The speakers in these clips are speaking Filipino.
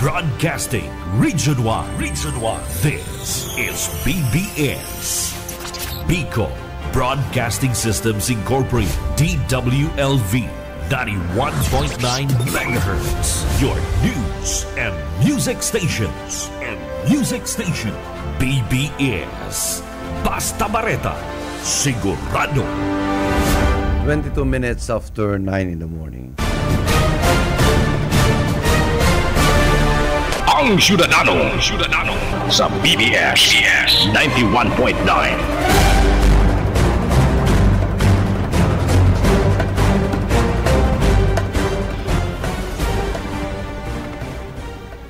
Broadcasting Region 1. Region 1. This is BBS. Bicol Broadcasting Systems Incorporated. DWLV 91.9 MHz. Your news and music stations. BBS. Basta Barreta. Sigurado. 22 minutes after 9 in the morning. Ang Ciudadano sa BBS 91.9.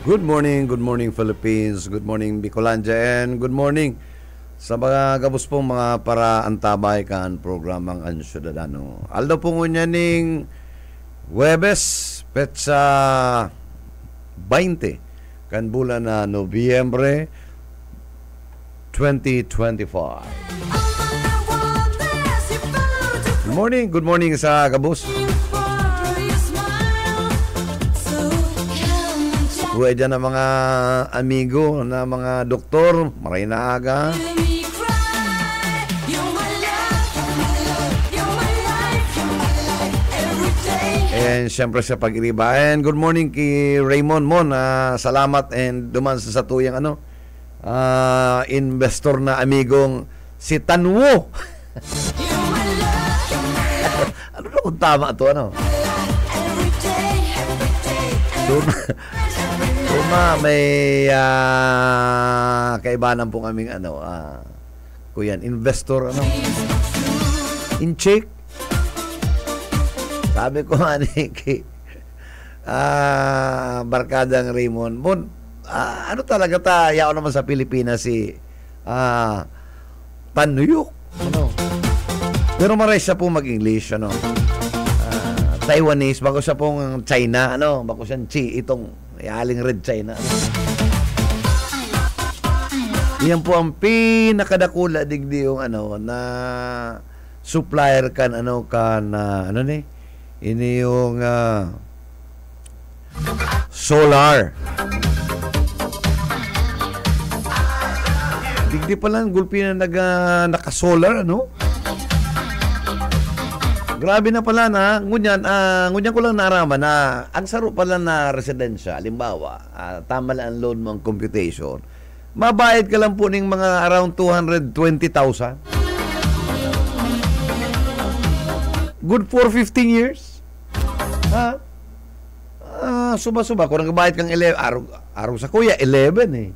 Good morning Philippines, good morning Bicolandia, and good morning sa mga gabos pong mga paraantabay kan programang Ang Ciudadano. Aldo po ngunya ning Huwebes, petsa 20 kan bulan na Nobyembre 2025. Good morning sa gabos. Kuha dyan ng mga amigo, na mga doktor, maray na aga. And syempre sa pag-iriba. And good morning kay Raymond Mon. Salamat and duman sa satuyang investor na amigong si Tanwo. Ano na kung tama ito, ano? May kaibanan po kaming kuyan, investor in check. Sabi ko barkadang Raymond Mon, ano talaga yaw naman sa Pilipinas si Panuyok, ano? Pero maray siya po mag-English, ano? Taiwanese, bako siya pong China, ano? Bako siyang itong aling Red China. Yan po ang pinakadakula digdi yung na supplier kan ini yung solar. Digdi pala ang gulpi na naka-solar, ano? Grabe na pala na, ngunyan ko lang naaraman na ang saro pala na residensya, halimbawa, tama lang ang load mo ang computation, mabayad ka lang po ng mga around 220,000. Good for 15 years. Suba-suba. Kung nagbayad kang 11, araw sa kuya, 11 eh.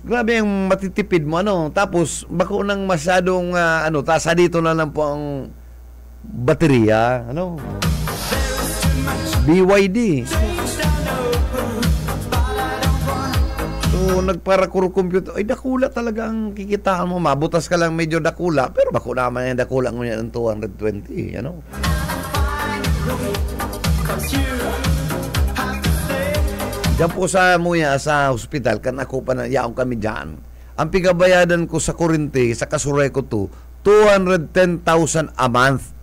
Grabe yung matitipid mo, ano. Tapos, bako nang masyadong, tasa dito na lang po ang baterya, ano. BYD. So, nagparakuro computer. Ay, dakula talaga ang kikitaan mo. Mabutas ka lang medyo dakula. Pero bako naman yung dakula mo yan ng 220, ano. Diyan po sa hospital, kan ako pa na yaong kami dyan. Ang pigabayadan ko sa kurente, sa kasuray ko to, 210,000 a month.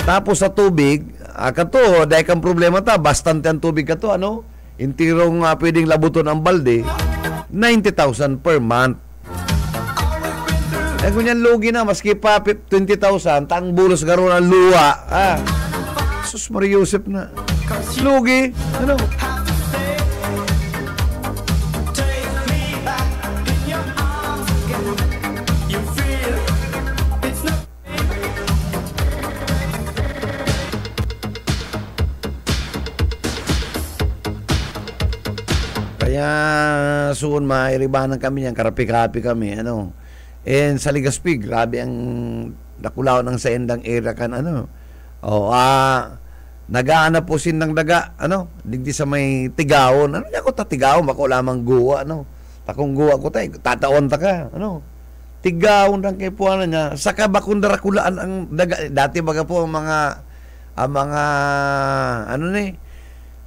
Tapos sa tubig, kato, dahil kang problema bastante ang tubig kato, ano? Intirong pwedeng labuton ang balde, 90,000 per month. Eh, kunyan lugi na, maski pa 20,000, tang bulos garo ng luwa. Sus Maria Joseph na. Lugi, ano? Kaya soon mairibanan kami yan, karapi-karapi kami, ano. And sa Legazpi, grabe ang nakulaw ng sa endang area kan, ano. Nagaanap po ng daga, ano, digdi sa may tigawon. Ano niya ko tigawon, bako lamang guwa, ano. Takong guwa ko tataon ta ka, ano. Tigawon lang kay puana niya. Saka bakong darakulaan ang daga. Dati baga po ang mga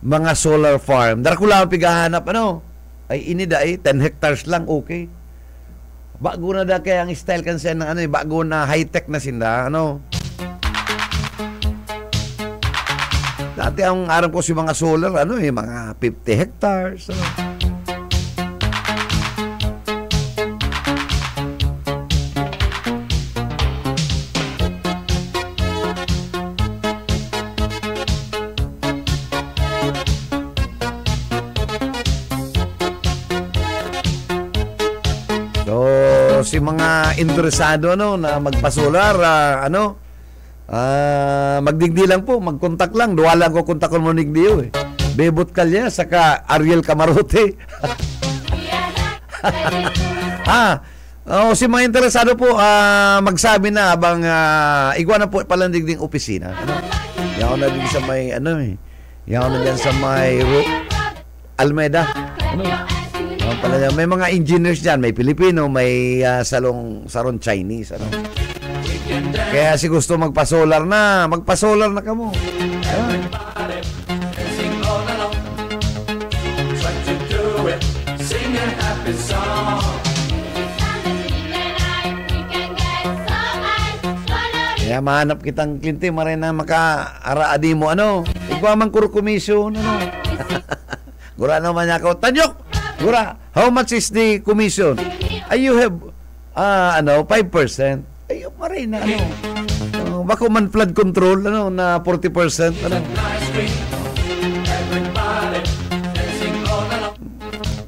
mga solar farm. Darakulaan pigahanap, ano. Ay inida 10 hectares lang, okay. Bago na da kaya ang style kansa ng bago na high-tech na sinda, ano. Dati ang aram ko si mga solar, mga 50 hectares. So, si mga interesado na magpa-solar, magdigdi lang po, mag-contact lang. Duwa lang ko kontakon mo nigdiyo Bebot Kalya, saka Ariel Camarote. Si mga interesado po, magsabi na habang igwa na po palang digding opisina. Yaw na din sa may, yaw na din sa may Almeida. May mga engineers dyan, may Pilipino, may sarong Chinese. Kaya si gusto magpa-solar na ka mo. Kaya mahanap kitang klinte, maray na maka-araadi mo, igwa man kuro commission, Gura naman niya ako, Tanyok! Gura, how much is the commission? You have, 5%. Ay, maray na, bako man flood control, na 40%,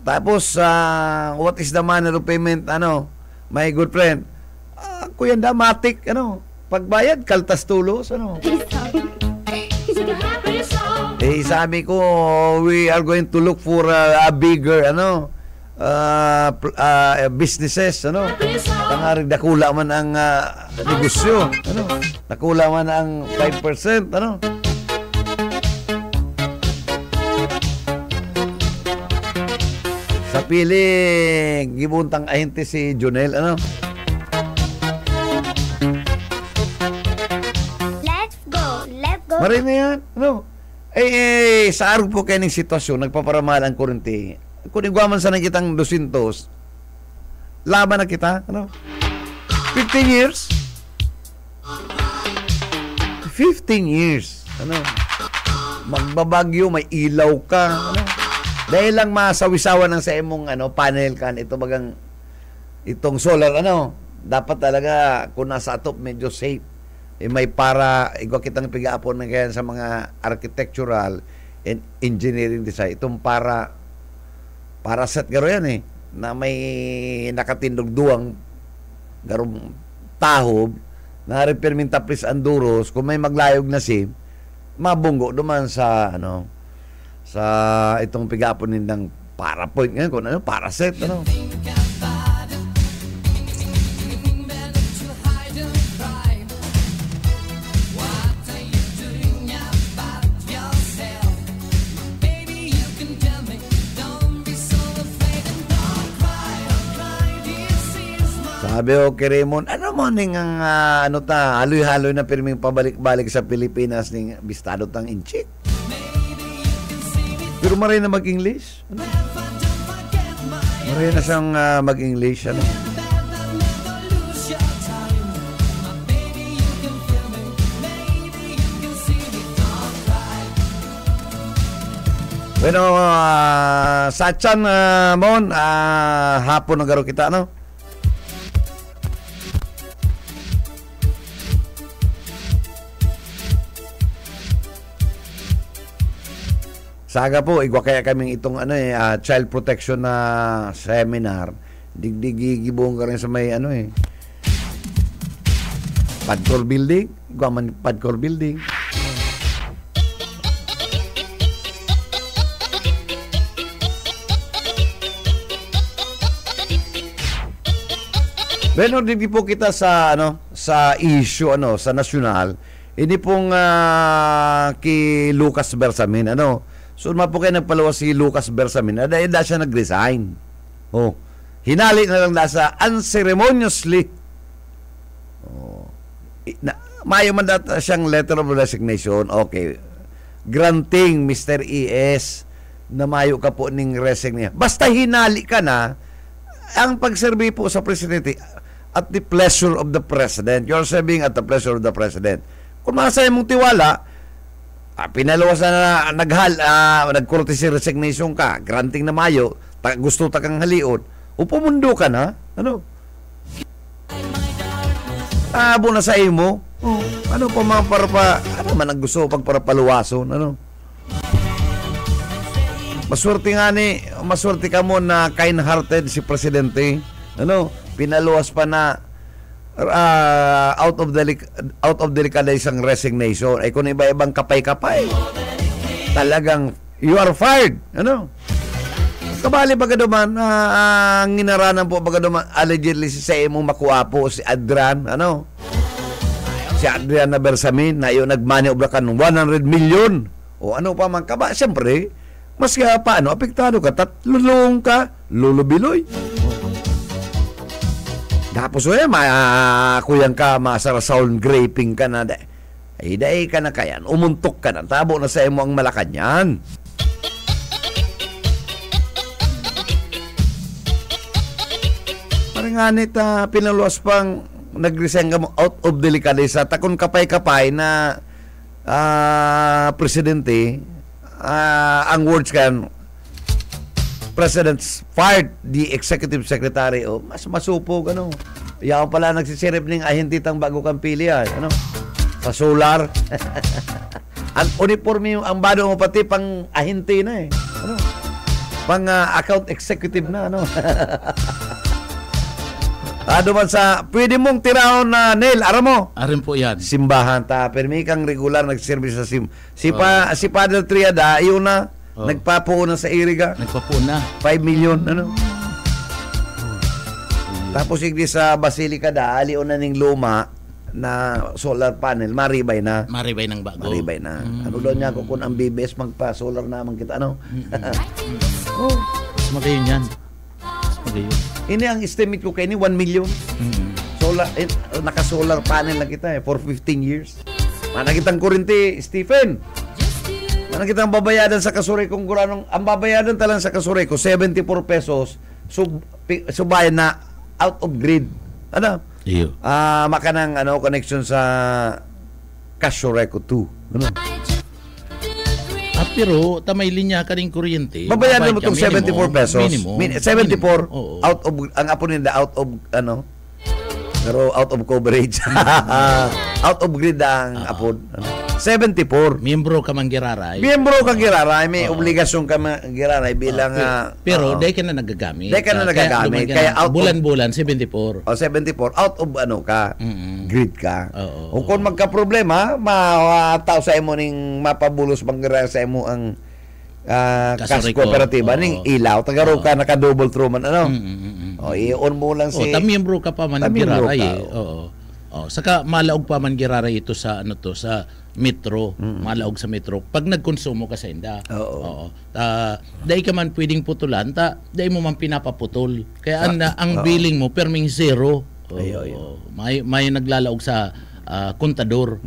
Tapos, what is the manner of payment, my good friend? Kuya Damatic, pagbayad, kaltas tulos, sabi ko, we are going to look for a bigger, businesses, Tangarig nakula man ang negosyo, nakula man ang 5%, Sa piling, gibuntang ahente si Jonel, Let's go. Maray na yan, sa arog po kayo ng sitwasyon, nagpaparamahal ang kurente. Kung igwaman sana kitang 200, laban na kita, 15 years? 15 years, magbabagyo, may ilaw ka, Dahil lang masawisawan ng sa imong panel kan, itong solar, dapat talaga, kung nasa atop, medyo safe. May para, igwa kitang pigaapon na kaya sa mga architectural and engineering design. Itong para set garo yan na may nakatindog duwang garong tahob na reperminta plis anduros, kung may maglayog na sim, mabunggo duman sa sa itong pigaapon nindang para point ngayon, kung para set, Sabi ko, Raymond, mo ning ang haloy-haloy na pirming pabalik-balik sa Pilipinas ning bistado tang inchik. Pero maray na mag-English. Maray na siyang mag-English. Bueno, sa chan, Mon, hapon na garo kita, Saga po, igwa kaya kaming itong child protection na seminar. Digdigigibong ka rin sa may Padcor building. Igwa man Padcor building. Bueno, hindi po kita sa sa issue sa nasyonal. Hindi pong kay Lucas Bersamin So, po kayo nagpalawas si Lucas Bersamin dahil siya nag-resign. Hinali na lang sa unceremoniously. Mayo man data siyang letter of resignation. Okay. Granting Mr. ES na mayo ka po ning resign niya. Basta hinali ka na, ang pagserbi po sa presidente at the pleasure of the president. You're serving at the pleasure of the president. Kung masaya mong tiwala, Pinaluwas na nag-courtesy resignation ka, granting na Mayo, gusto ta kang halion, upumundo ka na, ano? Tabo na sa imo. Ano pa mga ano man ang gusto pagparapaluwason, ano? Maswerte ka mo na kind-hearted si Presidente, ano? Pinaluwas pa na out of delicadeza ang resignation. Ay kung iba-ibang kapay-kapay, talagang you are fired, ano? Kabali baga duman, ang inaranan po baga duman, allegedly sa imong makuha si Adrian, ano? Si Adrian na Bersamin, na yun nagmaniobra ka ng 100 million. O ano pa man kaba, siyempre, mas kaya paano, apektado ka, tatlulong ka, lulubiloy. Tapos kuyang ka, masarasound graping ka na, dahi ka na kayan, umuntok ka na, tabo na sa imo ang Malacanang. Paringanit, pinaluwas pang nag-resign ka mo out of delicadeza, takon kapay-kapay na presidente, ang words kan, President's fired the executive secretary, mas masupog, ano, yaw pala nagsisirip ng ahintitang bago kang pili, ano, sa solar. Ang uniforme ang bado mo pati pang ahinti na ano, pang account executive na, ano. Man sa, pwede mong tiraon na nail, aram mo. Aram po yan. Simbahan ta, pero may kang regular nagservice sa si Padre Triada, yun na, nagpapuuna sa iriga. Nagpapuuna. 5 million, ano. Tapos igdi sa Basilica da, alion na ning luma na solar panel, maribay na. Maribay ng bago. Maribay na. Ano daw niya kung ang BBS magpa-solar naman kita, ano. Mas magayon yan. Mas magayon. Ini ang estimate ko kay ni 1 million. Solar, naka-solar panel na kita for 15 years. Manakitang kuryente, Stephen. Manakitang babayadan sa Kasuray kung guranong, ang babayadan talang sa Kasuray ko 74 pesos. Subayan na out of grid. Ano? Iyo. Makanang connection sa Kasuray ko 2. Ano? Pero tamay linya ka ring kuryente. Babayaran mo itong 74 pesos. Minimum. 74 Oo. out of, ang apo nila out of, pero out of coverage. Out of grid ang apo. 74. Miyembro ka man giraray. Miyembro ka giraray. May obligasyon ka giraray bilang... pero day ka na nagagamit. Day ka na nagagamit. Kaya out bulan-bulan, 74. 74. Out of ka. Grid ka. Oo. Kung magka-problema, matao sa imo ning mapabulos bang sa imo ang cash kooperatiba ning ilaw. Tagaro ka naka-double through man, ano? I-on mo lang si... Miyembro ka pa man giraray. Oo. Saka malaog pa man giraray ito sa sa metro, malaog sa metro pag nagkonsumo ka sa inda. Oo. Dahil ka man pwedeng putulan, dahil mo man pinapaputol. Kaya ang billing mo perming zero. May naglalaog sa kontador.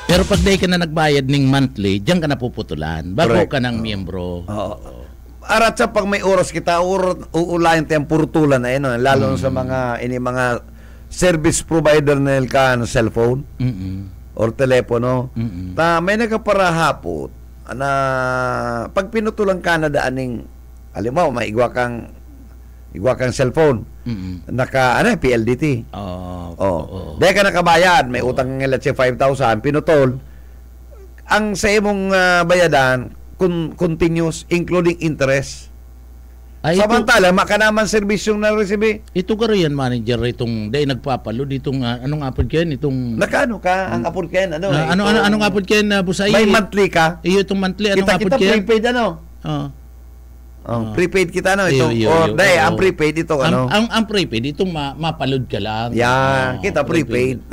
Pero pag dahil ka na nagbayad ng monthly, diyan ka na puputulan bago ka ng miyembro. Arat sa pag may oras kita, uulayin tayong purtulan na lalo sa mga service provider na ka ng cellphone or telepono. May nagkaparahapot na pag pinutulang ka na daaning, alam mo, maigwa kang cellphone. Naka, PLDT. Dahil ka nakabayad, may utang ng let's say 5,000, pinutol. Ang sa imong bayadan, continuous, including interest. Samantala, makanaman serbisyong na-receive. Ito ka rin, manager, itong day nagpapalo, ditong anong apod kayan, itong... Nakano ka, ang apod kayan, anong apod kayan, Busay? May monthly ka? Iyo, itong monthly, anong apod kita kayan? Prepaid, prepaid kita, ang prepaid, ito, Ang prepaid, itong mapalod ka lang. Yan, kita prepaid,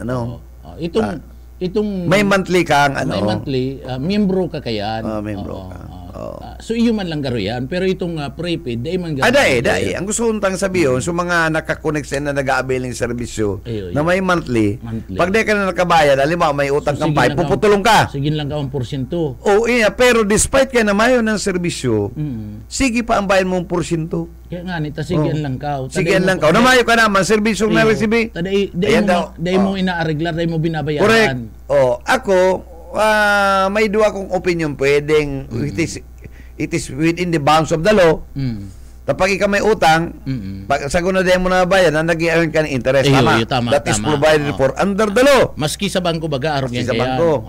Itong may monthly kang may monthly, miyembro ka kayan. Miyembro ka. So iyo man lang garo yan, pero itong prepaid dai man garo. Dai. Ang gusto kong sabihin, so mga nakakonect sa na nag-aabil ng serbisyo na may monthly, pag di ka na nakabayad, halimbawa may utang kang bayad, puputulong ka. Sige lang ka 1%. Pero despite kaya na mayo ng serbisyo, sige pa ang bayad mong porsyento. Kaya nga nita sige lang ka. Sige lang ka. Na mayo ka naman serbisyo na resibi. Dai mo inaareglar, dai mo binabayaran. Correct. Ako may duwa kong opinion pwedeng it is within the bounds of the law. Kapag ikaw may utang, pag sa guna mo na bayad, na nag-i-earn ka ng interest. Tama. That is provided for under the law. Maski sa bangko baga, arog yan sa bangko.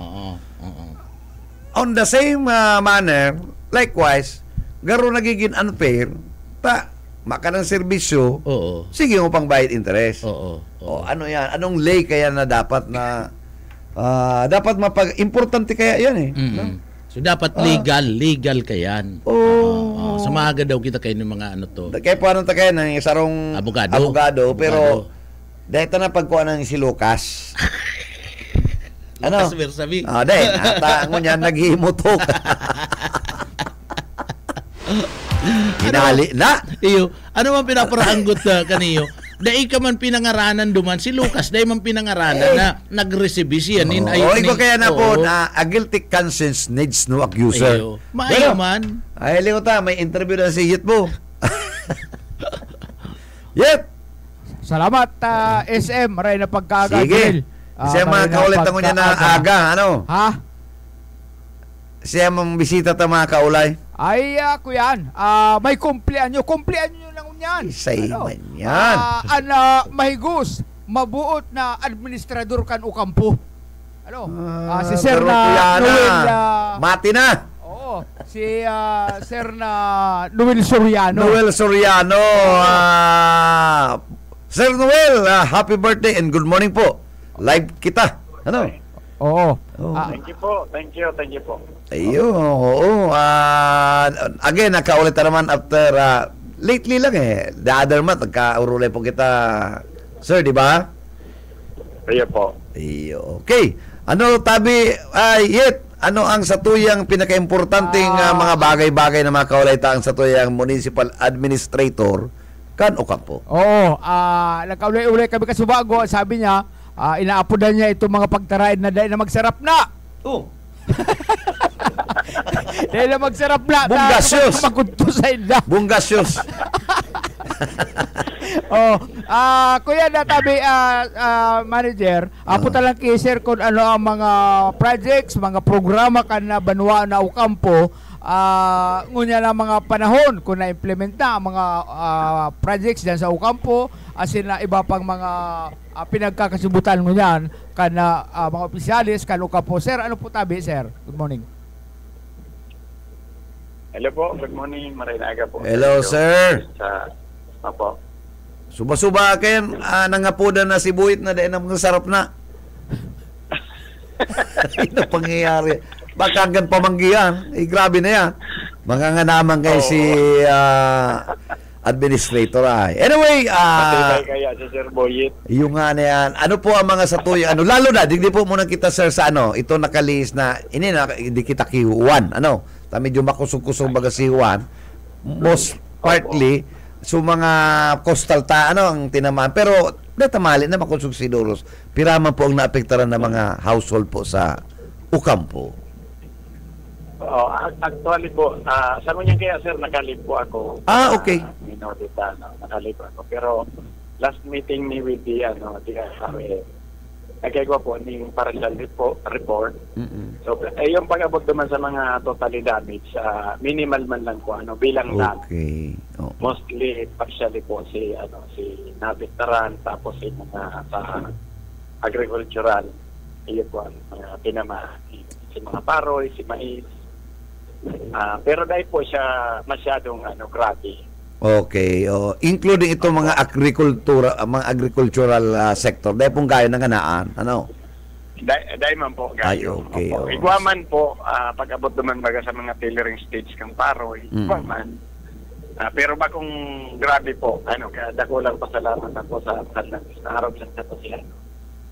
On the same manner, likewise, garo nagiging unfair, maka ng serbisyo, sige mo pang bayad interest. Ano yan? Anong lay kaya na dapat na dapat importante kaya yan no? So dapat legal kayan. Sa maaga daw kita kayo ng mga ano to. Kaya po anong tagay ng isarong abogado, pero dahil ito na pagkuha ng si Lucas. Lucas Versabi. Dahil nataangon niya naghimutok. Hinali na. Iyo, ano man pinaparanggot kaniyo? Dahil ka man pinangaranan duman si Lucas, dahil man pinangaranan na nag-receive siya iko kaya na po a guilty conscience needs no accuser. Maayo man. Ay liwata, may interview na si Yit mo. Yep. Salamat SM, maray na pagkaagad. Sige. Siya mga kaulit ako niya na aga, ano? Ha? Siya mga bisita ta mga kaulay. Ay, kuyan, may kumpleanyo lang yan. Isay man yan. Mahigus, mabuot na administrador kan Ocampo. Si Sir na Noel. Mati na. Oo, si Sir na Noel Soriano. Sir Noel, happy birthday and good morning po. Live kita. Ano? Oo. Thank you po. Thank you po. Ayun, oo. Again, nakaulit naman after lately lang the other month, nagkaurulay po kita, sir, di ba? Ayun po. Ayun. Okay. Ano, Tabi, Yet, ano ang satuyang pinaka-importanting mga bagay-bagay na mga kaulay-taang satuyang municipal administrator kan Ocampo? Oo. Nagkaulay-ulay kami kasubago. Sabi niya, inaapodan niya itong mga pagtaraid na dahil na magsarap na. Dahil na magsarap na. Bunggasyos. Magkunto sa inda. Bunggasyos. Kuya Natabi, manager, punta lang kay sir kung ano ang mga projects, mga programa kan na banwa na Ocampo, ngunya na mga panahon kung na-implement na ang mga projects dyan sa Ocampo, asin na iba pang mga pinagkakasubutan ngunyan kan mga opisyalis kan Ocampo. Sir, ano po Tabi, sir? Good morning. Hello po, good morning. Marinaga po. Hello, sir. Apo. Suba-suba kayo, nangapudan na si Buhit na dahil na mga sarap na. Ano pangyayari? Baka hanggang pamanggihan. Grabe na yan. Mga nga naman kayo si administrator ay. Anyway, kaya si Sir Boyit. Yung nga na yan. Ano po ang mga satuyo? Lalo na, di po muna kita, sir, sa ito nakalis na, hindi kita kihuan. Medyo makusog-kusog baga si Juan. Most partly, so mga coastal ang tinamaan. Pero, natamali na makusog si Doros. Piraman po ang naapektaran ng mga household po sa Ocampo. Actually po, sa kanya kaya sir, nakalip po ako. Okay. Nakalip ako. Pero, last meeting ni with the nagkagawa po ng partial report. So, yung pag-abot naman sa mga totally damage, minimal man lang po, bilang lang. Okay. Mostly, partially po si Nabitaran, tapos si mga sa agricultural, iyon po ang mga pinama, si mga paroy, si mais. Pero dahil po siya masyadong grabe. Okay, including ito mga agricultural sector. Dahil pong gayo ng ganaan, Dahil man po gayo. Okay. Igwaman po, pag-abot naman baga sa mga tailoring stage kang paroy, igwaman. Pero ba kung grabe po, kaya dako lang pasalamat ako sa kanang harap sa siya.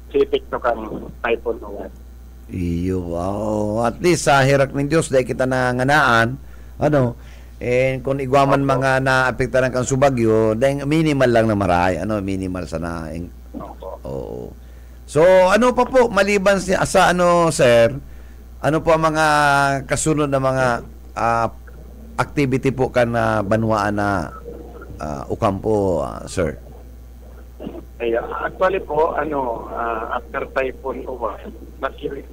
Sipik to kang typhoon 1. Iyo, wow. At least sa hirak ng Diyos, dahil kita nanganaan, Ano? And kung igwaman mga naapektahan kang subagyo, dahil minimal lang na maray. Ano, minimal sana. Oo. So, ano pa po, maliban sa ano, sir, ano po ang mga kasunod na mga activity po kan banwaan na Ocampo, sir? Actually po, after Typhoon Uwan,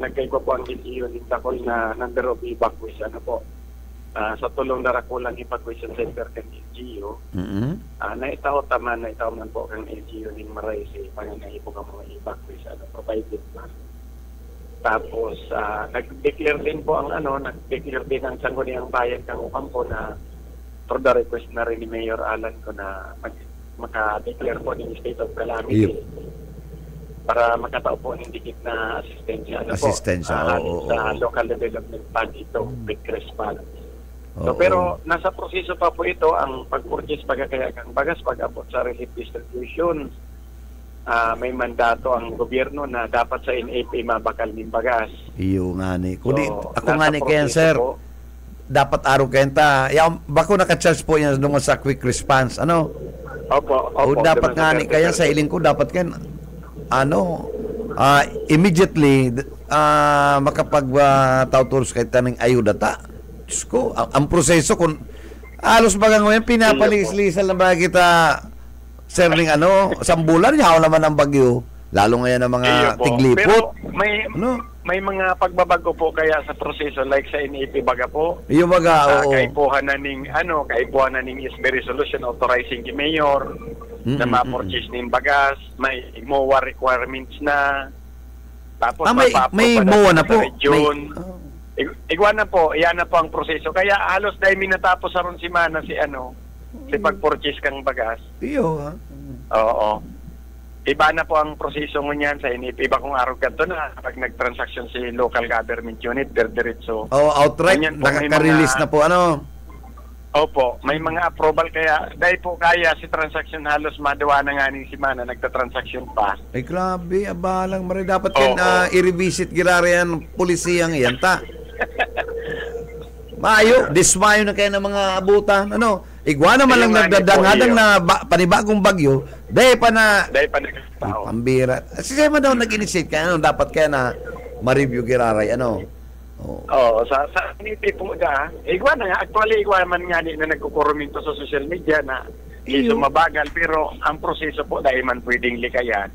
nagkaiba po ang LGU dito ko na number of evacuation po. Sa tulong na rakulang evacuation center kang LGU, naitaw man po kang LGU ning maray si panganay po ka mga evacuation provided man. Tapos, nag-declare din po ang nag-declare din ang sangguniang bayan kang Ocampo na for the request na rin ni Mayor Alan ko na maka-declare po ng state of calamity para makatao po ng dikit na asistensya. Sa local development fund ito, with Fund. So, pero nasa proseso pa po ito ang pag-purchase pagkakaya kang bagas pag-abot sa relief distribution. May mandato ang gobyerno na dapat sa NAP mabakal ng bagas. Iyo nga ni. Kundi ako nga ni kaya sir, dapat araw kenta. Bako naka-charge po yan doon sa quick response. Ano? Opo. Dapat nga ni kaya sa iling ko dapat kan immediately makapag-tauturos kahit tanong ayuda ta. Diyos ko, ang proseso kung alos bagang ngayon pinapalis-lisan lang ba kita sir ning sambulan yaw naman ang bagyo lalo ngayon ang mga tiglipot. Pero may mga pagbabago po kaya sa proseso like sa NAP baga po. Iyo baga kaipuhan na ning SB resolution authorizing the mayor na ma-purchase ning bagas, may MOA requirements na. Tapos may MOA na po. Igwan na po, iyan na po ang proseso. Kaya halos dahil minatapos sa ron si Mana si pag-purchase kang bagas. Iyo Oo. Iba na po ang proseso ngunyan sa NAP. Iba kung araw ganito na pag nag-transaction si local government unit, diretso. Outright, nakaka-release na po Opo, may mga approval kaya dahil po kaya si transaction halos madawa na nga ni si Mana nagta-transaction pa. Ay grabe, abalang mari dapat i-revisit girari yan pulisiyang yan ta. Dismayo na kayo ng mga abutan. Igwa naman lang nagdadangadang na panibagong bagyo. Dahil pa pambira. Kasi man daw nag-initiate kaya dapat kaya na ma-review giraray sa NAP po igwa na nga. Actually, igwa man nga na nagkukurumento sa social media na mabagal pero ang proseso po dahil man pwedeng likayan.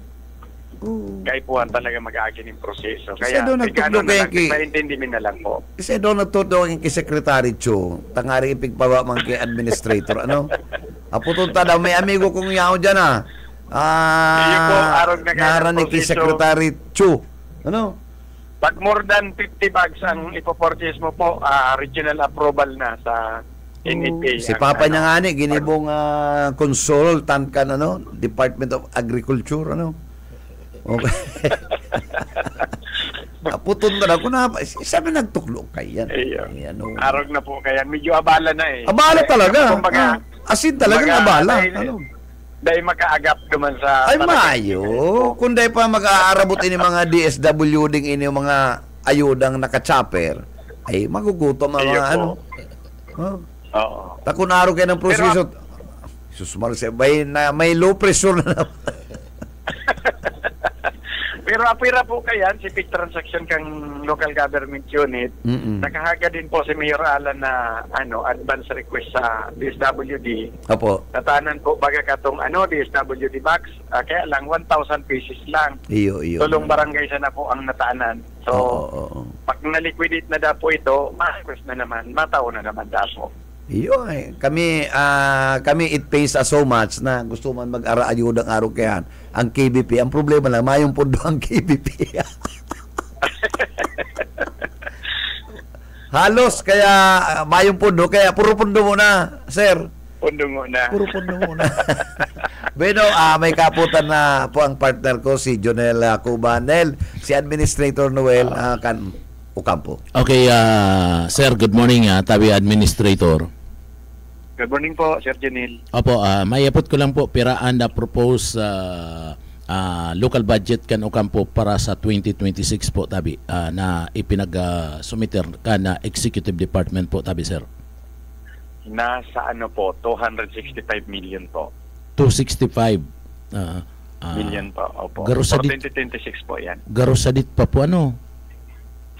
Kaya po talaga mag-aagin yung proseso. Kaya paintindi na lang po. Kasi doon nagtutulong kay Secretary Cho, tangari ipigpawa man kay Administrator. Aputunta daw, may amigo kong yaw dyan naranig kay Secretary Cho. Pag more than 50 bags ang ipopurchase mo po, regional approval na sa NAP. Si Papa niya nga ginibong consultant ka Department of Agriculture. Okay. Puton na ako na sabi nagtuklo kay yan. Arog na po kaya medyo abala na Abala talaga. Asin talaga abala. Dahil makaagap naman sa mayo. Kung dahil pa mag-aarabot ini mga DSW ding ini mga ayudang naka-chopper ay magugutom ang mga Takon araw kayo ng proseso. Susumar siya may low pressure na naman. Pero apira po kayan, si big transaction kang local government unit, nakahaga din po si Mayor Alan na advance request sa DSWD. Opo. Tatanan po baga katong DSWD box, kaya lang 1,000 pesos lang. Iyo. Tulong barangay sana po ang natanan. So, pag na-liquidate na daw po ito, ma-request na naman, matao na naman daw po. Iyo kami it pays us so much na gusto man mag-ara-ayudang araw kayan ang KBP. Ang problema lang mayong pondo ang KBP. Halos kaya mayong pondo kaya puro pondo muna, sir. Pondo muna. Puro pondo muna. Bueno, may kaputan na po ang partner ko si Jonel Cubanel, si Administrator Noel Ocampo. Okay, sir, good morning, Tabi Administrator. Good morning po, Sir Janil. Opo, mayapot ko lang po, piraan na propose local budget kan Ocampo para sa 2026 po, Tabi, na ipinag-sumiter ka na Executive Department po, Tabi, sir. nasa ano po, 265 million po. 265 Million po. Opo. Garo sa For dit- 2026 po yan. Garosadit pa po ano?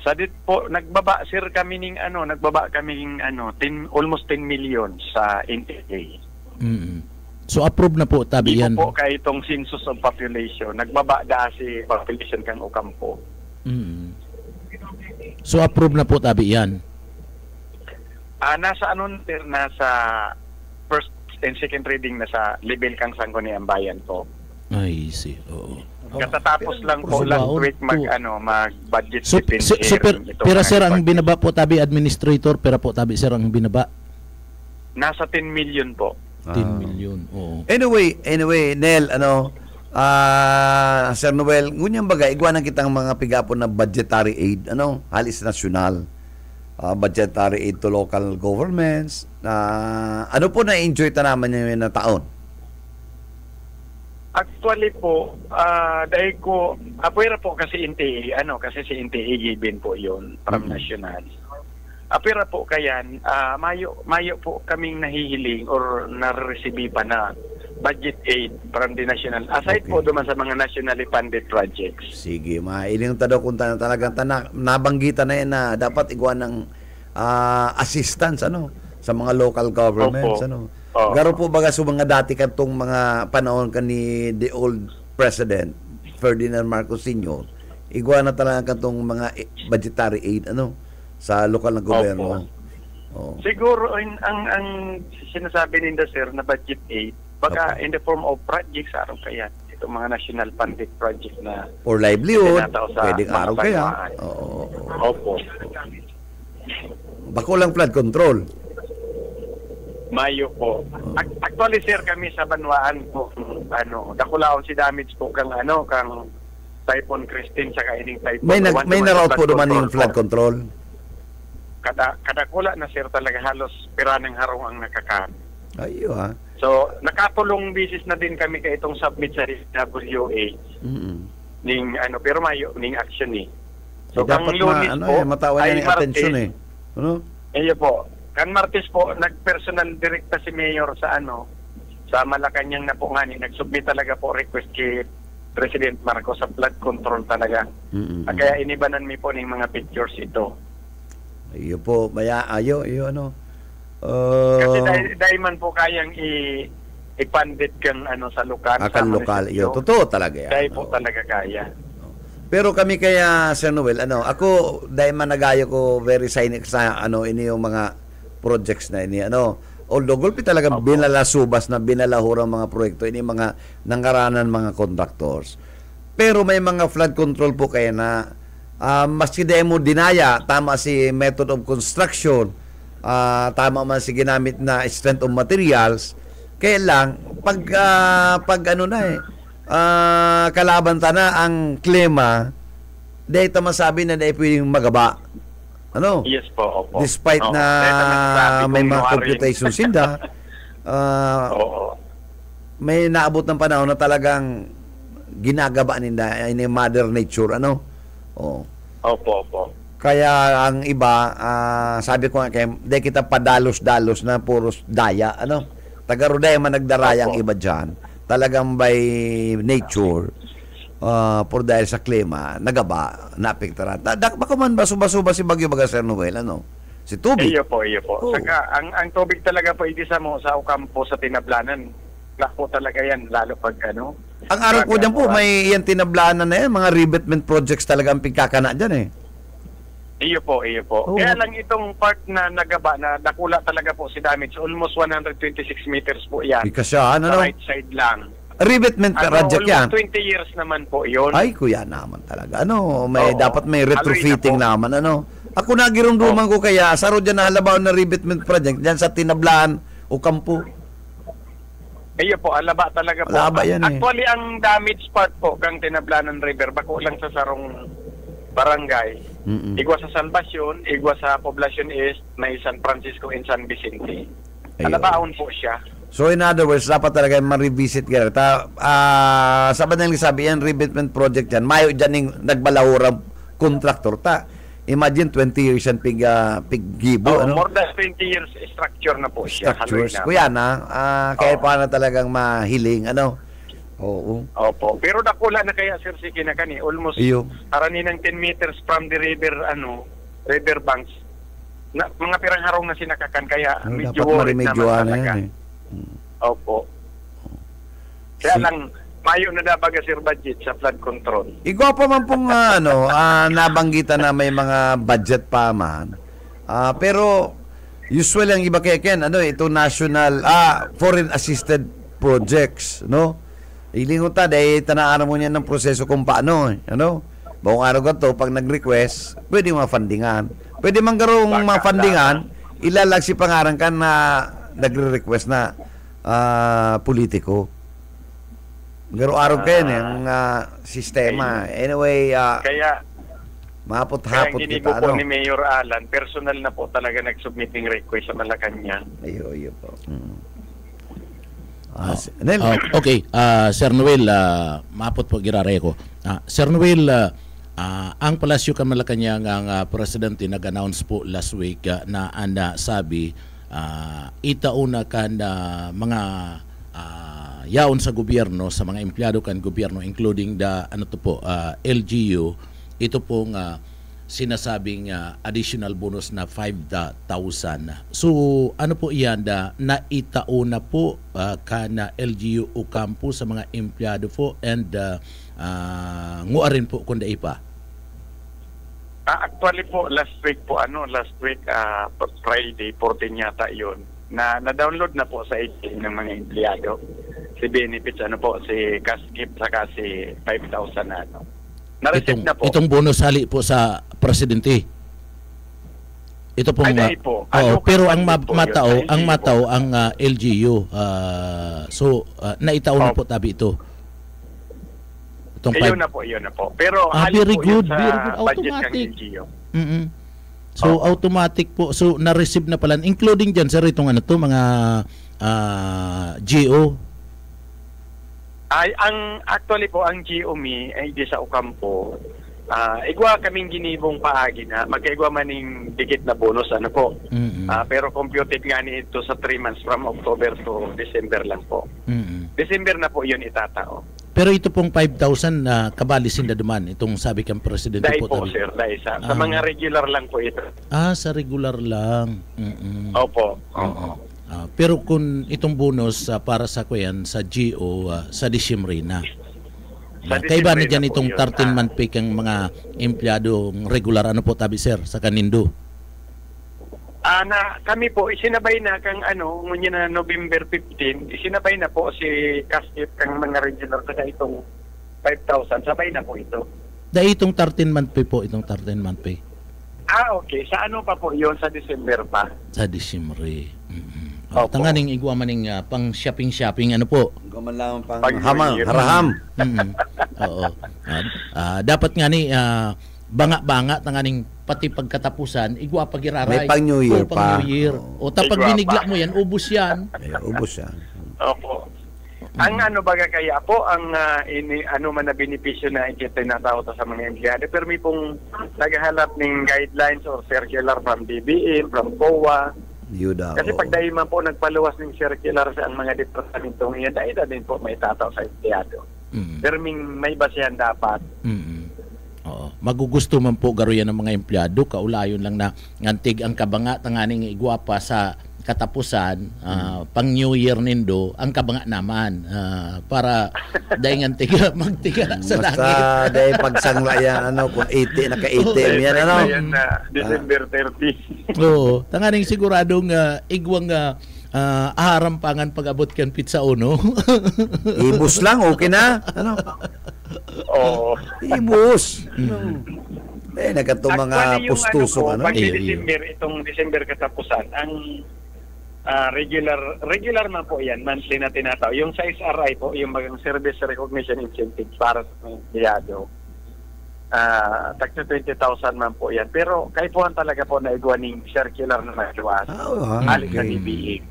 Sa dit po, nagbaba sir kami ng nagbaba kami ng almost 10 million sa NTA. So approve na po tabi Di yan. po kay itong census of population. Nagbaba da si population kang Ocampo. So approve na po tabi yan. Nasa sir, nasa first and second reading na sa level kang Sangguniang Bayan po. Ay, see. Oo. Katatapos lang po So, last baon week po. mag-budget So, defense pero sir ang binaba po tabi administrator, pero po tabi sir ang binaba nasa 10 million po. 10 million. Oo. Anyway, Nel, Sir Noel, ngunyang bagay, igwanan kitang mga pigapon na budgetary aid, halis nasyonal. Budgetary aid to local governments. Ano po na-enjoy ta naman yung na taon? Actually po, dahil ko, apwera po kasi NTA, kasi si NTA given po yun from national. Apwera po kayan, mayo po kaming nahihiling or nare-receive pa na budget aid from the national. Aside po duman sa mga nationally funded projects. Sige, mailing tado kung talagang nabanggitan na yan na dapat iguan ng assistance sa mga local governments. Garo po baga sa mga dati katong mga panahon ni the old president Ferdinand Marcos Sr. Iguan na talaga katong mga budgetary aid sa lokal na gobyerno. Siguro ang sinasabi ninda sir na budget aid baga in the form of projects araw kaya itong mga national funded project na for livelihood pwedeng araw kaya. Opo. Bako lang flood control. Mayo po. Actually sir kami sa Banwaan po dakulaon si damage po kang Typhoon Christine saka ining Typhoon. May na-route po duman yung flood control. Kada kula na sir talaga halos piranang harong ang nakakan. Ayo ha. So nakatulong bisis na din kami kay itong submit sa WA. Ning pero mayo ning action ni. So dapat matawan niya yung attention Iyo po. Kan Martes po, nag-personal direkta si Mayor sa sa Malacanang na po nga nagsubmit talaga po request kay President Marcos sa flood control talaga. Kaya inibanan mi po ng mga pictures ito. Iyo po, ayo kasi dahil man po kayang i-funded kang sa lokal. Akan lokal, iyo totoo talaga yan. Dahil po talaga kaya. Pero kami kaya Sir Noel, ako dahil man nagayo ko very cynic sa ini yung mga projects na ini although gulpi talaga binalasubas na binalahurang mga proyekto ini mga nangaranan mga contractors. Pero may mga flood control po kaya na maski di mo dinaya tama si method of construction, tama man si ginamit na strength of materials, kaya lang pag kalaban ta na ang klima dahil ta masabi na dahil pwedeng magaba. Yes po, opo. Despite na may mga computations sinda, may naabot ng panahon na talagang ginagaba ninda in mother nature, Opo. Kaya ang iba, sabi ko nga kayo, di kita padalos-dalos na puros daya, Tagaruday man nagdaraya ang iba dyan. Talagang by nature, por dahil sa klima, nagaba, naapektaran. Baka man baso-baso si Bagyo Baga Sir Noel, si tubig. Iyo po. Saka, ang tubig talaga po sa Ocampo sa Tinablanan. Lako talaga yan, lalo pag Ang araw po dyan po, may yan Tinablanan na yan, mga revetment projects talaga ang pagkakana dyan Iyo po. Kaya lang itong part na nagaba, na nakula talaga po si damage, almost 126 meters po yan. Sa right side lang. Revetment project yan. 20 years naman po yun. Ay, kuya naman talaga. Dapat may retrofitting naman. Ako nagirumduman ko kaya, saro dyan na halabaw na revetment project, dyan sa Tinablaan, Ocampo. Iyo po, alaba talaga po. Alaba yan Actually, ang damage part po, kang Tinablanan River, bako lang sa sarong barangay. Igwa sa Salvacion, igwa sa Poblacion East, may San Francisco and San Vicente. Alabaon po siya. So in other words, dapat talaga ma-revisit ka. Sa ba nang sabi yan, revetment project yan, mayo dyan yung nagbalahurang contractor. Imagine 20 years ang piggibo, ano? More than 20 years structure na po siya. Structures. Kuya na, kaya paano talagang mahiling, ano? Oo. Opo. Pero nakula na kaya, Sir, si Kinakani, almost Iyo. karani ng 10 meters from the river, river banks. Mga pirang harong na sinakakan, kaya medyo dapat worried marimedyoan naman na talaga. yan, Opo. Kaya lang, mayo na dabaga, Sir, budget sa flood control. Igwa pa man pong nabanggitan na may mga budget pa man. Pero usually ang iba kaya Ken, ito national foreign assisted projects, no? Ilingon ta dahil tanaaran mo niyan ng proseso kung paano, ano? Buong araw to pag nag-request, pwede mga fundingan. Pwede man garong mga fundingan, ilalag si pangaran ka na nagre-request na politiko. Garo araw kayo ang sistema. Anyway, Kaya mapot-hapot kaya kita, po ni Mayor Alan, personal na po talaga nag-submitting request sa Malacanang. Ayo po. Okay, Sir Noel, mapot po girare ko. Sir Noel, ang Palasyo kan Malacanang ang presidente nag-announce po last week na sabi itauna kan mga yaon sa gobyerno, sa mga empleyado kan gobyerno, including the LGU, ito pong sinasabing additional bonus na 5,000. So ano po iyan naitauna po kana LGU o kampo sa mga empleyado po and nguarin po kung pa. Actually po last week Friday 14 yata yun na-download na po sa IT ng mga empleyado si benefits si Kaskip saka si 5,000 na na-receive na po. Itong bonus hali po sa presidente. Ito pong po. pero ang matao ang LGU. So naitaon na po tabi ito. Yun na po. Pero very good, budget automatic. ng LGU. So automatic po. So na-receive na pala including diyan sir itong mga GO. Actually po ang GOMI ay di sa Ocampo. Igwa kaming ginibong paagi na magkaigwa maning dikit na bonus pero computed nga ni ito sa 3 months from October to December lang po. December na po yun itatao. Pero ito pong 5,000 kabalisin na duman itong sabi kang presidente Dahil po. Sir, dahil sa mga regular lang po ito. Sa regular lang. Opo. Pero kung itong bonus para sa sa GO sa Disyembre na. Kaiba na dyan itong 13-month pay kang mga empleyadong regular po tabi sir sa kanindo? Kami po isinabay na kang ngunyan na November 15, isinabay na po si Kaskip kang mga regular sa itong 5,000, sabay na po ito. Dahil itong 13-month pay po, itong 13-month pay. Okay. Sa pa po yun? Sa December pa? Sa December. Tanganing igwa maning pang shopping po. Guman lang pang haraham. Oo. Dapat nga ni banga-banga tanganing pati pagkatapusan igwa pagiraray. May pang New Year pa. New Year. O tapos binigla mo yan, ubos yan. Ubos yan. Opo. Ang baga kaya po ang man na benepisyo na itinatawag sa mga empleyado, pero may pong naghahalap ng guidelines or circular from DBM, from COA. Kasi pag dahil man po nagpaluwas ng circular sa ang mga departamentong iyan, dahil din po may tataw sa empleyado. Pero may basihan dapat. Oo. Magugusto man po garuyan ng mga empleyado, kaulayon lang na ngantig ang kabanga tanganing igwa pa sa katapusan pang New Year nindo ang kabanga naman para dahil ngantig magtiga sa langit. Basta dahil pagsangla yan kung 80 naka-80 yan December 30. Oo, tanganing siguradong igwang aharampangan pag-abot kan pizza uno. Ibus lang okay na Oo. Ibus. Nagkatong mga pustusok pag itong December katapusan ang regular man po yan, monthly na tinataw. Yung sa SRI po, yung mga service recognition incentive para sa mga empleyado, tagto 20,000 man po yan. Pero kahit po talaga po na igwaning circular na magluwas, alis sa DBE.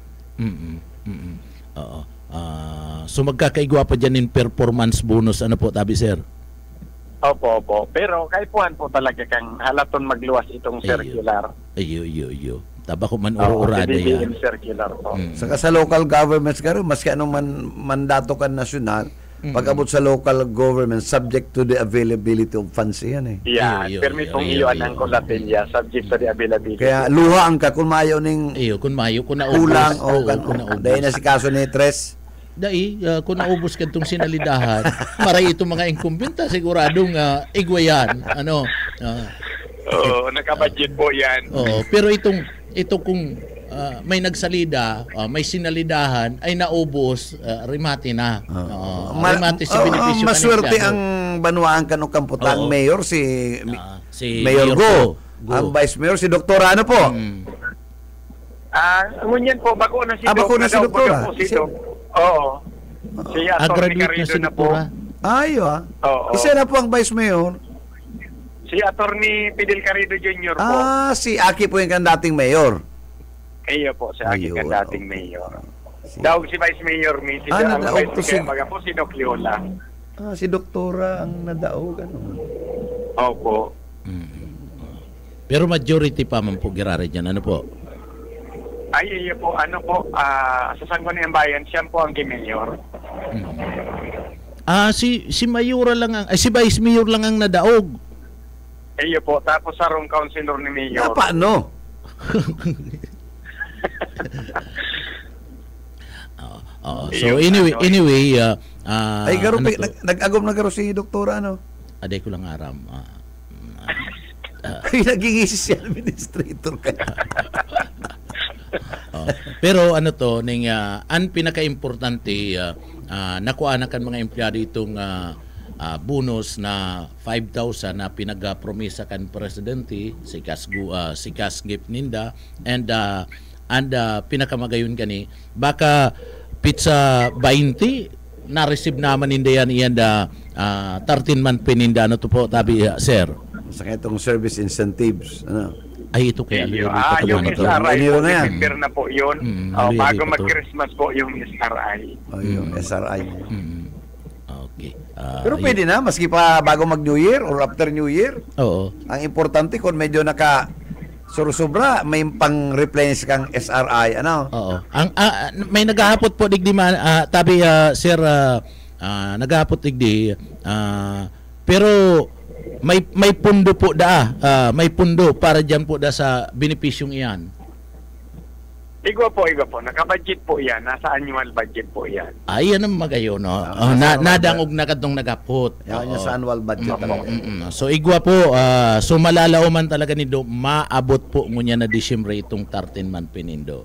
So magkakaigwa pa dyan in performance bonus po tabi sir? Opo. Pero kaipuhan po talaga kang halaton magluwas itong circular. Iyo. Taba ko man uro-urada yan. BBM circular po. Saka sa local governments karon maski anong mandato kan nasyonal, pag-abot sa local government subject to the availability of funds yan eh. Yeah, Iyo. permitong iyon ang kulatin niya subject to the availability. Kaya luha ang ka kung mayo ning Iyo, kung mayo, kung naubos. kulang o kung naubos. dahil na si kaso ni Tres. Kung naubos ka itong sinalidahan, maray itong mga inkumbenta, siguradong igwayan. Oo, nakabudget po yan. Pero ito kung may nagsalida, may sinalidahan, ay naubos, rimati na. Rimati si benepisyo maswerte kanila. ang banwaan kanong kamputang Oo. mayor si Si Mayor Go. Go. Ang vice mayor si Dr. ano po? Ngunyan po, bago na si Bago na si daw, Doktora. bago po si Doc. Oo. Si Atty. Graduate na Carrido si na po. Doktora. Ayo Oo. Isa na po ang vice mayor. Si Atty. Fidel Carrido Jr. po. Si Aki po yung kan dating mayor. Iyo po, si Aki Ayun, kan dating mayor. Si, Daw si Vice Mayor si ang nadaog Vice to si- Mayor baga po si Doc Leola. si Doktora ang nadaog ano. Opo. Pero majority pa man po girare dyan. Ano po? Ay, iyo po, sa Sangguniang Bayan, siya po ang mayor. Si Mayura lang ang, si Vice Mayor lang ang nadaog. Iyo po, tapos sa room councilor ni Mayor. Paano? So anyway, Ay garo ano to? nag-agom na garo si Doktora ano. Aday ko lang aram. Ay naging si administrator ka. Pero ano to ning ang pinaka-importante nakuha na kan mga empleyado itong bonus na 5,000 na pinag-promisa kan presidente si Kasgip Ninda and pinakamagayon kani baka pizza 20 na-receive naman ninda yan 13-month pininda ano to po tabi sir Sa itong service incentives ano. ay ito kaya Yung SRI Enero po, na yan. December na po yun. Ano Bago yun, mag-Christmas po yung SRI. Yung SRI. Okay. Pero pwede na maski pa bago mag New Year or after New Year. Oo. Ang importante kung medyo naka surusubra may pang-replenish kang SRI ano. Oo. May naghahapot po digdi man tabi sir naghahapot digdi pero may pundo po may pundo para diyan po sa benepisyong iyan. Igwa po. Nakabudget po yan. Nasa annual budget po yan. Ay yan ang magayo no. Nadangog na kadtong nagapot. Yan yung sa annual budget talaga. So igwa po so malalauman talaga ni do maabot po ngunya na Disyembre itong 13-month pinindo.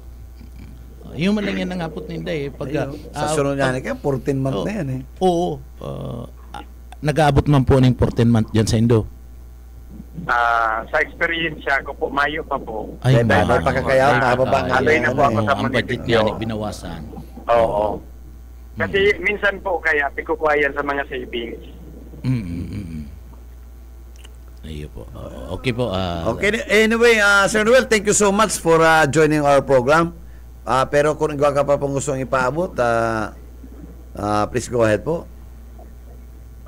Yung man lang yan nangapot ninda pag Sa sunod yan kaya 14 month na yan Oo. Nag-aabot man po ng 14 month diyan sa Indo. Sa experience ko po, Mayo pa po. Ay, may pagkakayaw na bababa nga Alay na po ako sa ang budget munisipyo. niya binawasan. Oo. Kasi minsan po kaya pikukuha yan sa mga savings. Ayun po. Okay po. Okay, anyway, Sir Noel, thank you so much for joining our program. Pero kung ikaw ka pa pong gustong ipaabot, please go ahead po.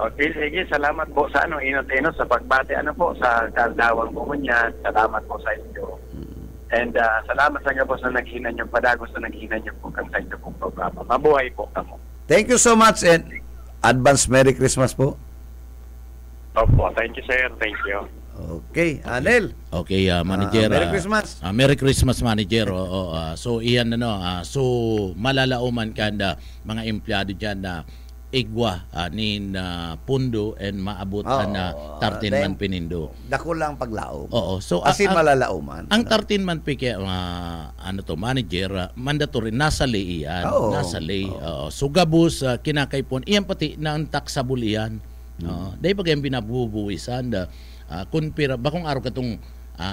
Okay, sige, salamat po sa inot-inot sa pagbati po sa kaldawang po niya. Salamat po sa inyo. And salamat sa po sa naghinan niyo, padagos sa naghinan niyo po sa inyo pong programa. Mabuhay po kamo. Thank you so much and advance Merry Christmas po. Opo, thank you sir, thank you. Okay, Anel. Okay, manager. Merry Christmas. Merry Christmas, manager. So iyan so malalauman kanda mga empleyado diyan na igwa nin pundo and maabot na 13-month pinindo. Dako lang paglaom. Oo. So Asin malalauman. Ang 13-month pike manager mandatory nasa lay iyan. Nasa lay. So gabos kinakaipon iyan pati na ang taxable iyan. Dahil pag yung binabubuwisan kung pira bakong araw katong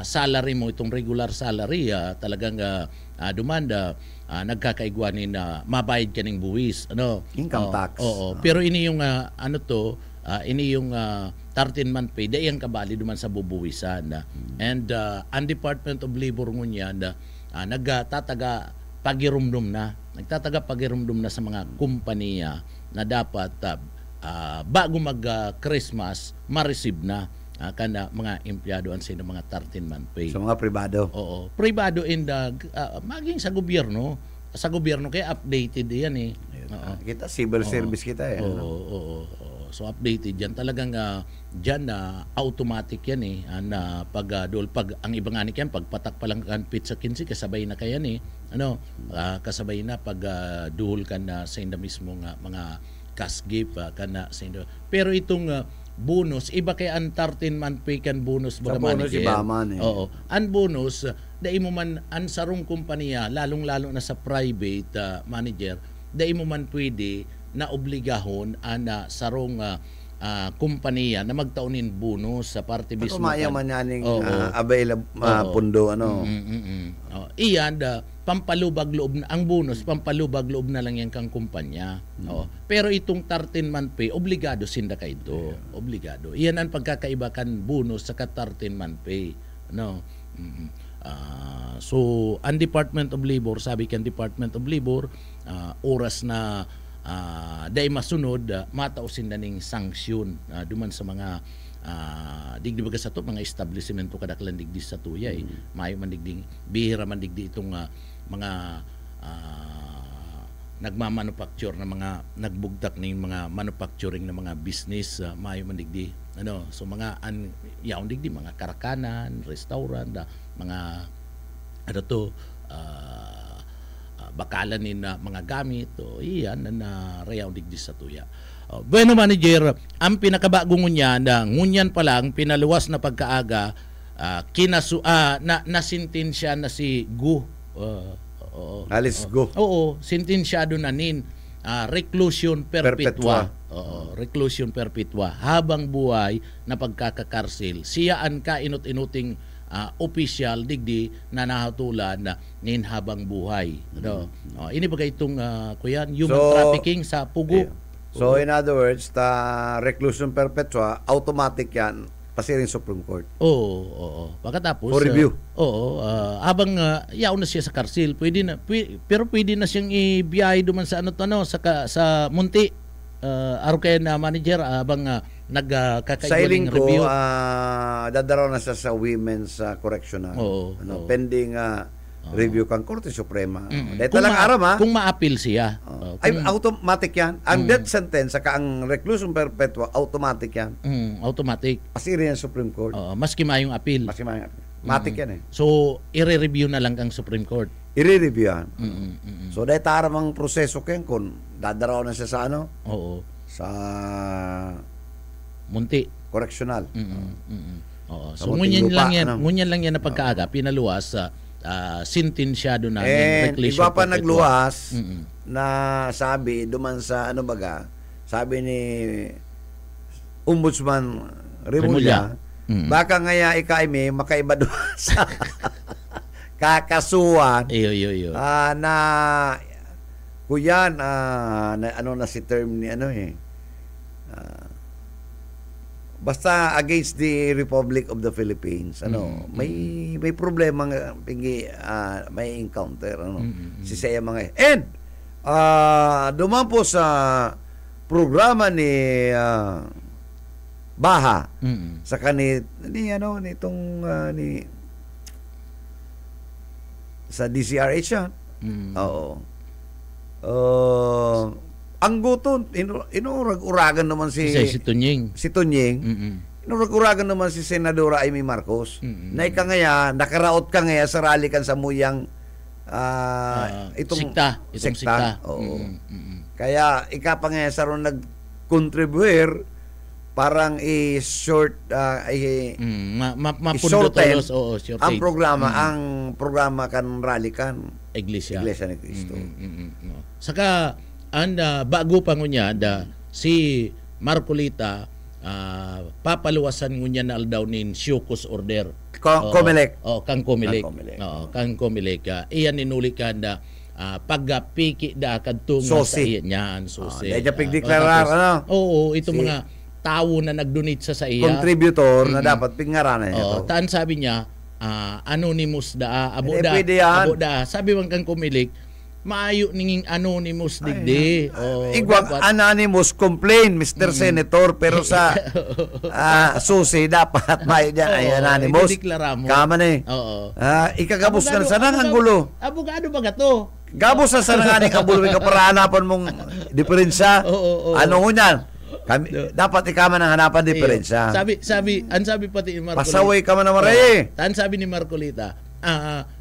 salary mo itong regular salary talagang dumanda nagkakaigwanin na mabayad ka ng buwis Income tax. Pero ini yung ini yung 13-month pay dahil yung kabali duman sa bubuwisan and ang Department of Labor ngunya nagtataga pagirumdum na sa mga kumpanya na dapat bago mag-Christmas ma-receive na kana mga empleyado ang sino mga 13-month pay. Sa mga pribado. Oo, pribado in the maging sa gobyerno kaya updated yan eh. Oo. Kita civil service kita eh. Oo. So updated yan talagang diyan na automatic yan eh na pag ang ibang ani yan pagpatak pa lang kan pizza 15 kasabay na kayan eh. Kasabay na pag duhol kan na sa inda mismo nga mga cash gift kana sa inda. Pero itong bonus iba kay ang 13-month pay kan bonus Sa bonus iba man eh. Oo. Ang bonus dai mo man ang sarong kompanya lalong-lalo na sa private manager dai mo man pwede na obligahon ana sarong kompanya na magtaunin bonus sa parte mismo. Kumaya man yaning available pundo Iyan pampalubag loob na ang bonus pampalubag loob na lang yan kang kumpanya. Pero itong 13-month pay obligado sinda kay ito. Obligado. Iyan ang pagkakaiba kan bonus sa 13-month pay. So ang Department of Labor sabi kan Department of Labor oras na dahil masunod matausin na ning sanksyon duman sa mga digdi baga sa to mga establishmento kadaklan digdi sa tuya mayo man digdi bihira man digdi itong mga nagmamanufacture na mga nagbugtak ning mga manufacturing na mga business mayo man digdi so mga yaon digdi mga karakanan, restaurant, mga bakalan ni na mga gamit iyan na rayaw digdi sa tuya. Bueno manager, ang pinakabago ngunya na ngunyan pa lang pinaluwas na pagkaaga nasintensya na si Gu Alice Gu. Oo, sintensyado na nin reclusion perpetua. Reclusion perpetua habang buhay na pagkakakarsil. Siya ang kainot-inuting official digdi na nahatulan na nin habang buhay. Ini bagay itong kuyan human trafficking sa Pugo. So in other words, reclusion perpetua automatic yan pasiring Supreme Court. Oo. Pagkatapos for review. Habang yaw na siya sa karsil, pero pwede na siyang ibiyahe duman sa sa Munti. Araw kaya na manager habang nagkakaiwaling review. Dadaraw na siya sa women's correctional. Pending review kang Korte Suprema. Dito lang aram kung ma-appeal siya. Ay automatic yan. Ang death sentence saka ang reclusion perpetua automatic yan. Automatic. Pasiri yan Supreme Court. Maski mayong appeal. Matic yan eh. So i-review na lang kang Supreme Court. I-review yan. So dahil aram ang proseso kayan kung dadaraw na siya sa sa Munti. Correctional. So ngunyan lang yan na pagkaaga pinaluwas sa sintensyado na iba pa nagluwas na sabi duman sa sabi ni Ombudsman Remulla baka ngaya ikaimi makaiba doon sa kakasuhan na kuyan na si term ni basta against the Republic of the Philippines may problema nga may encounter si saya mga and duman po sa programa ni Baha sa nitong sa DCRH yan. Ang guton, inurag-uragan naman si Tunying. Inurag-uragan naman si Senadora Amy Marcos. Na ika ngaya, nakaraot ka ngaya sa rally kan sa muyang itong sekta. Kaya ika pa ngaya sa ron nag-contribuer parang i-short shorten ang programa ang programa kan rally kan Iglesia ni Cristo. Saka bago pa ngunya si Marcolita papaluwasan ngunya na aldaw nin Syukus order Comelec. Kang Comelec. Kang Comelec. Iyan inuli ka pagpiki kadto nga sa iyan susi. Dahil pigdeklarar ito mga tao na nag-donate sa iya. Contributor na dapat pingaranan niya. Taan sabi niya anonymous abo da. Sabi man kang Comelec maayo ninging anonymous digdi. Igwag anonymous complain, Mr. Senator, pero sa susi dapat may dyan ay anonymous. Ideklara mo. Kaman eh. Oo. Ikagabos na sa nang gulo. Abogado ba gato? Gabos na sa nanganing ang gulo ka para hanapan mong diferensya. Ano ho niyan? Dapat ikaman ang hanapan diferensya. Sabi pati ni Marcolita. Pasaway ka man naman rin. Sabi ni Marcolita,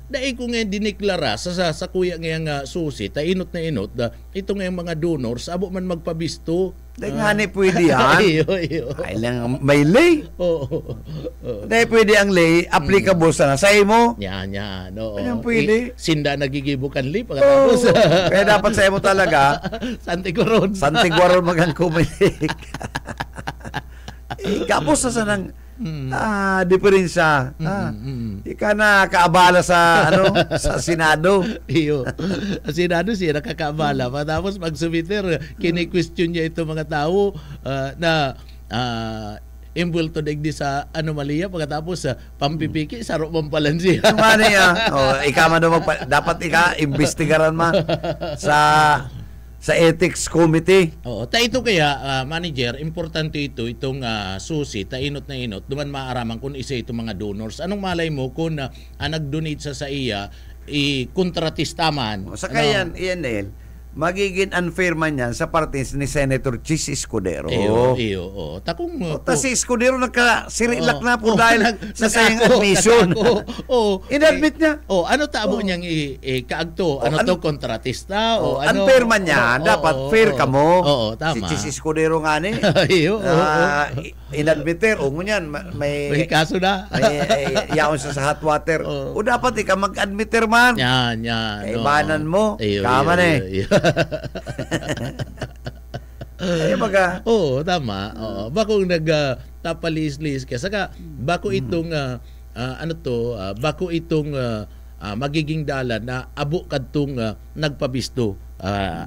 dahil ko ngayon diniklara sa kuya ngayang susi, inot na inot, ito ngayong mga donors, abo man magpabisto. Dahil nga ni pwede yan. Ay lang, may lay. Dahil pwede ang lay, applicable sa nasay mo. Yan. Ayan pwede. Sinda nagigibukan li, pagkatapos. Kaya dapat sa'yo mo talaga, Santiguaron magang kumilik. Gabos na sa nang diferensya. Ika na kaabala sa sa Senado. Senado siya nakakaabala. Tapos pag sumiter, kini-question niya ito mga tao na imbulto digdi sa anomalya pagkatapos pampipiki sarap mampalan siya. Ano niya? Ika man dapat imbestigaran sa ethics committee. Ito kaya, manager, importante itong susi, inot na inot, duman maaraman kung isa itong mga donors. Anong malay mo kung nag-donate sa iya, kontratista man? Sa kaya yan, magiging unfair man yan sa parties ni Senator Chis Escudero. Takong si Escudero nagkasirilak na po dahil sa sayang admission. Inadmit niya. Ano tabo niyang kaagto? To, kontratista? Unfair man niya. Dapat fair ka mo. Tama. Si Chis Escudero nga ni. Inadmiter. Ngunyan, may kaso na. Yaon sa hot water. Dapat ika mag-admiter man. Yan. Kaibanan mo. Kaman baga. Tama. Bako tapalis-lis ka. Saka bako itong bako itong magiging dalan na abo kadtong nagpabisto.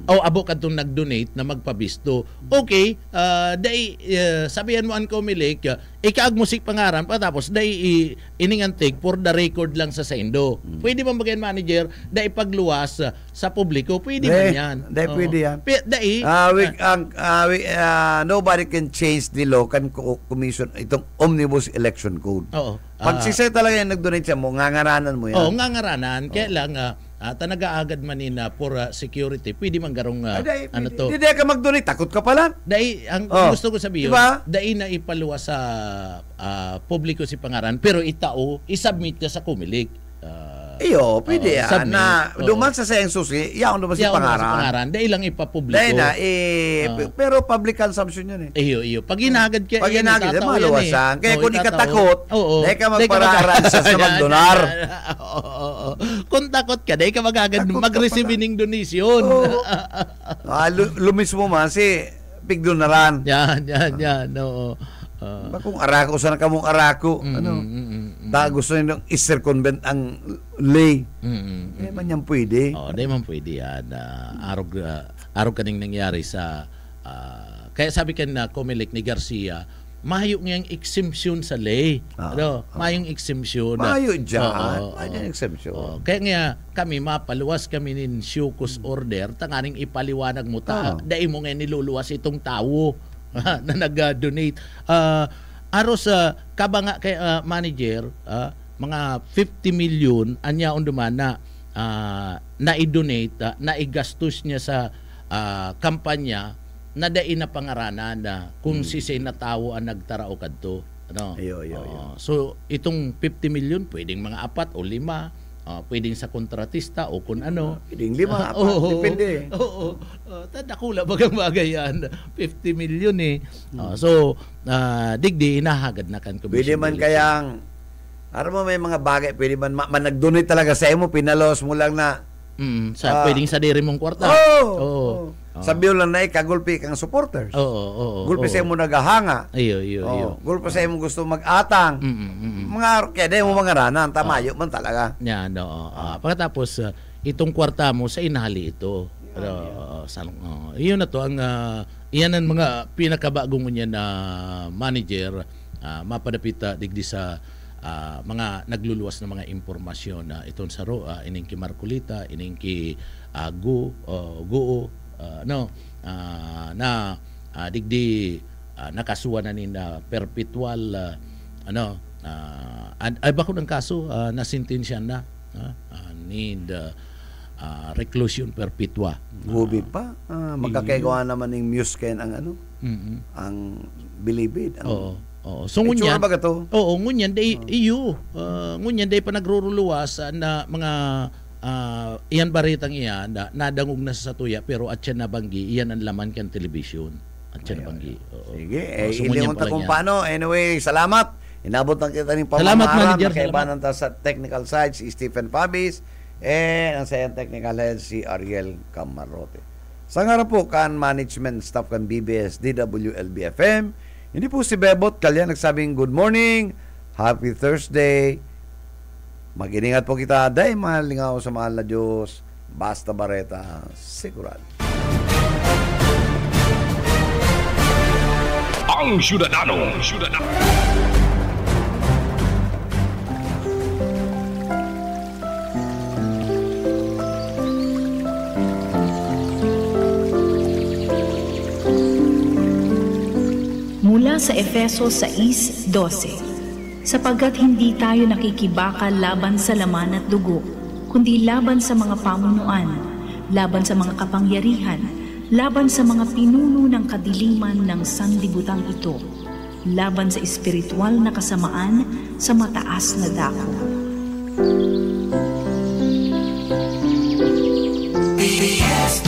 Abo kadtong nag-donate na magpabisto. Okay, sabihan mo ang kumilik, ikaag musik pangaran patapos iningantig for the record lang sa sendo. Pwede ba maging manager dai pagluwas sa publiko? Pwede man yan. Pwede yan. Nobody can change the law can commission itong omnibus election code. Pag sisay talaga yung nag-donate siya mo, ngangaranan mo yan. Ngangaranan. Kaya lang tanaga-agad manina for security. Pwede man garong to. Hindi ka mag-donate, takot ka pala. Ang gusto ko sabihin, diba? Dai na ipaluwa sa publiko si pangaran, pero isubmit niya sa kumilik. Pwede yan. Duman sa sayang susi, yaon duman sa pangaran. Dahil lang ipapubliko. Pero public consumption yun Pag inagad ka, maluwasan. Kaya kung ikatakot, dahil ka magparaaran sa magdonar. Kung takot ka, dahil ka mag-receive ng donation. Lumis mo man si pigdonaran. Yan. Kung arako, sana ka mong arako. Gusto nyo i-circumvent ang lay. Hindi man yan pwede. Hindi man pwede yan. Arog kaning nangyari sa kaya sabi ka na Comelec ni Garcia, mayo ngayang exemption sa lay. Mayong exemption. Mayo dyan. Mayong exemption. Kaya nga kami mapaluwas kami nin Shukos order, tanganing ipaliwanag mo dahil mo nga niluluwas itong tao na nag-donate. Aros kabanga kay manager, mga 50 million anya on duman na na-donate, na-igastos niya sa kampanya na dai na pangaranan na kung sisay na tao ang nagtarao kadto. So itong 50 million pwedeng mga 4 o 5. Pwedeng sa kontratista o kung ano. Pwedeng 5, 4, depende. Tadakula bagang bagay yan. 50 million So, digdi, inahagad na kan commission. Pwede man kayang, mo may mga bagay, pwede man nag-donate talaga sa mo, pinalos mo lang na. Pwedeng sa diri mong kwarta. Sabiyo lang na ikagulpi kang supporters. Gulpi sa mo naghahanga. Gulpi sa mo gusto mag-atang. Mga kaya mo mga ranan, tamayo man talaga. Pagkatapos, itong kwarta mo sa inahali ito. Iyon na to, iyan ang mga pinakabagong niya na manager, mapadapita digdi sa mga nagluluwas ng mga impormasyon na itong saro ining ki Marcolita, ining ki Guo na digdi nakasuwa na ni na perpetual ay bako ng kaso na sentensya na need reclusion perpetua. Gubi pa. Magkakagawa naman ng Musken ang ang bilibid. Oo. So ngunyan. Ba gato? Oo, ngunyan day ngunyan day pa nagruruluwas na mga iyan baritang iyan na nadangog na sa tuya pero at siya nabanggi iyan ang laman kan television. At siya nabanggi. Sige, ilingon ta kung paano. Anyway, salamat. Inabot na kita ng Salamat, pamamaharan. Manager. Nakaibanan ta sa technical side si Stephen Pabis and ang sayang technical head si Ariel Camarote. Sa nga po kan management staff kan BBS DWLB-FM. Hindi po si Bebot Kalya nagsabing good morning, happy Thursday. Mag-iningat po kita, day malingaw sa mahal na Diyos. Basta Bareta, sigurado. Ang Syudadano. Mula sa Efeso 6:12, sapagkat hindi tayo nakikibakal laban sa laman at dugo, kundi laban sa mga pamunuan, laban sa mga kapangyarihan, laban sa mga pinuno ng kadiliman ng sanlibutan ito, laban sa espiritual na kasamaan sa mataas na dako. BBS